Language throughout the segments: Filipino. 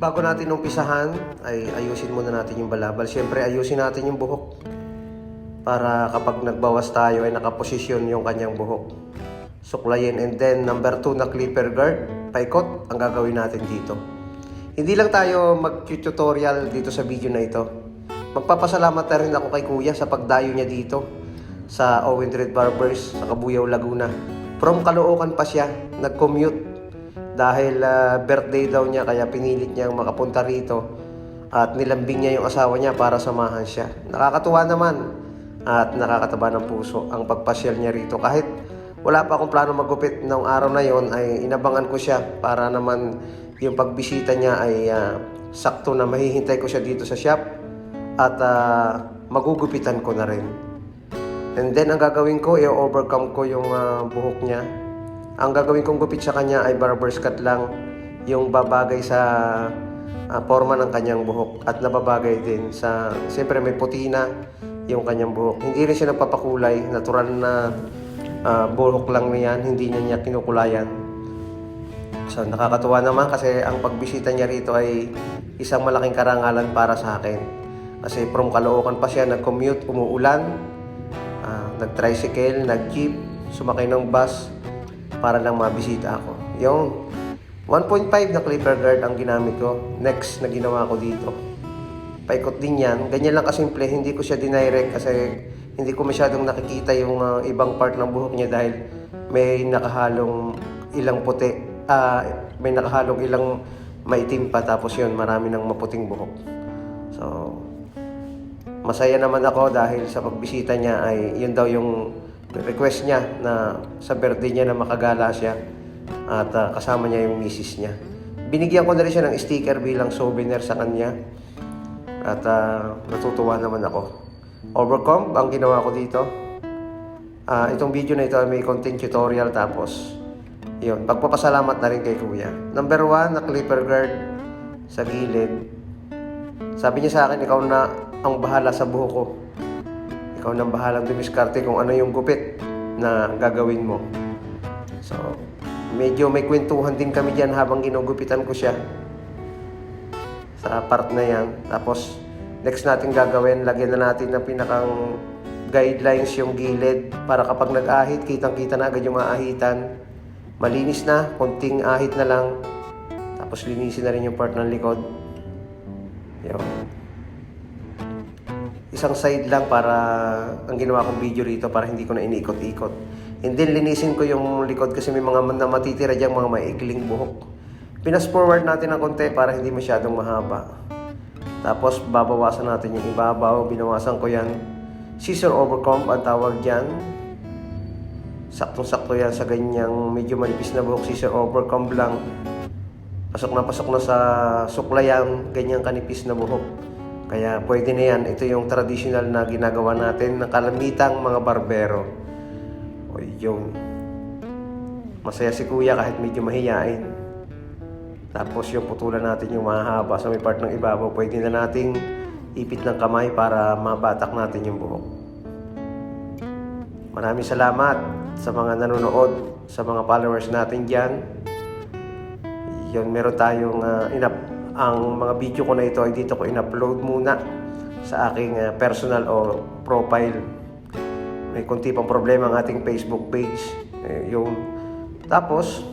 Bago natin umpisahan, ay ayusin muna natin yung balabal. Siyempre, ayusin natin yung buhok. Para kapag nagbawas tayo ay nakaposisyon yung kanyang buhok. Suklayin. And then, number 2 na clipper guard, paikot, ang gagawin natin dito. Hindi lang tayo mag-tutorial dito sa video na ito. Magpapasalamat na rin ako kay Kuya sa pagdayo niya dito sa Owen Dread Barbers sa Cabuyao, Laguna. From Caloocan pa siya, nag-commute. Dahil birthday daw niya, kaya pinilit niyang makapunta rito. At nilambing niya yung asawa niya para samahan siya. Nakakatuwa naman at nakakataba ng puso ang pagpasyal niya rito. Kahit wala pa akong plano maggupit noong araw na yon, ay inabangan ko siya para naman yung pagbisita niya ay sakto na mahihintay ko siya dito sa shop at magugupitan ko na rin. And then ang gagawin ko, i-overcome ko yung buhok niya. Ang gagawin kong gupit sa kanya ay barber's cut lang, yung babagay sa forma ng kanyang buhok at nababagay din sa, siyempre may puti na yung kanyang buhok. Hindi rin siya nagpapakulay, natural na buhok lang niyan, hindi niya kinukulayan. So nakakatuwa naman kasi ang pagbisita niya rito ay isang malaking karangalan para sa akin. Kasi from Caloocan pa siya, nag-commute, umuulan, nag-tricycle, nag-jeep, sumakay ng bus para lang mabisita ako. Yung 1.5 na clipper guard ang ginamit ko. Next na ginawa ko dito. Paikot din yan. Ganyan lang kasimple. Hindi ko siya dinirect kasi hindi ko masyadong nakikita yung ibang part ng buhok niya dahil may nakahalong ilang puti. May nakahalong ilang maitim pa, tapos yun, marami ng maputing buhok. So, masaya naman ako dahil sa pagbisita niya ay yun daw yung request niya na sa birthday niya na makagala siya at kasama niya yung misis niya. Binigyan ko na rin siya ng sticker bilang souvenir sa kanya at natutuwa naman ako. Overcome ang ginawa ko dito. Itong video na ito ay may content tutorial, tapos yun, pagpapasalamat na rin kay Kuya. Number 1 na clipper guard sa gilid. Sabi niya sa akin, ikaw na ang bahala sa buhok ko. Ikaw nang bahalang dumiskarte kung ano yung gupit na gagawin mo. So, medyo may kwentuhan din kami dyan habang ginugupitan ko siya sa part na yan. Tapos, next natin gagawin, lagyan na natin ng pinakang guidelines yung gilid para kapag nag-ahit, kitang-kita na agad yung aahitan. Malinis na, konting ahit na lang. Tapos, linisin na rin yung part ng likod. Yun. Isang side lang para ang ginawa kong video rito para hindi ko na iniikot-ikot. And then linisin ko yung likod kasi may mga matitira dyan, mga maikling buhok. Pinas forward natin ng konti para hindi masyadong mahaba. Tapos babawasan natin yung ibabaw. Binawasan ko yan. Scissor overcomb ang tawag dyan. Saktong-sakto yan sa ganyang medyo manipis na buhok. Scissor overcomb lang. Pasok na sa suklayan, ganyang kanipis na buhok. Kaya pwede na yan. Ito yung traditional na ginagawa natin ng kalamitang mga barbero. O yun. Masaya si Kuya kahit medyo mahiyain. Tapos yung putulan natin yung mahaba sa may part ng ibabaw. Pwede na nating ipit ng kamay para mabatak natin yung buhok. Maraming salamat sa mga nanonood, sa mga followers natin dyan. Yun, meron tayong ang mga video ko na ito ay dito ko in-upload muna sa aking personal o profile. May konti pang problema ang ating Facebook page. Yung tapos,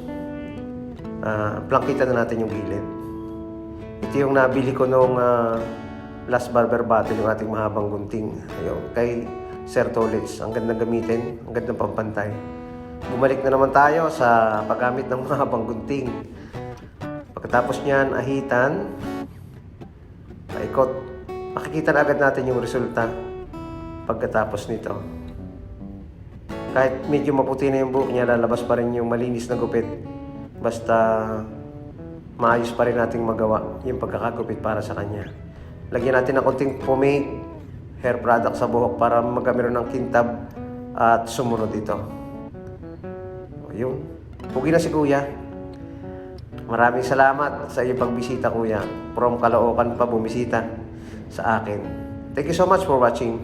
plangkita na natin yung gilid. Ito yung nabili ko nung last barber battle, yung ating mahabang gunting. Ayun, kay Sir Tolitz. Ang gandang gamitin, ang gandang pampantay. Bumalik na naman tayo sa paggamit ng mahabang gunting. Pagkatapos niyan, ahitan, paikot. Makikita na agad natin yung resulta pagkatapos nito. Kahit medyo maputi na yung buhok niya, lalabas pa rin yung malinis na gupit. Basta maayos pa rin nating magawa yung pagkakagupit para sa kanya. Lagyan natin ng konting pomade, hair product sa buhok para magkameron ng kintab at sumunod ito. O yun. Pugi na si Kuya. Maraming salamat sa iyong pagbisita, Kuya. From Caloocan pa bumisita sa akin. Thank you so much for watching.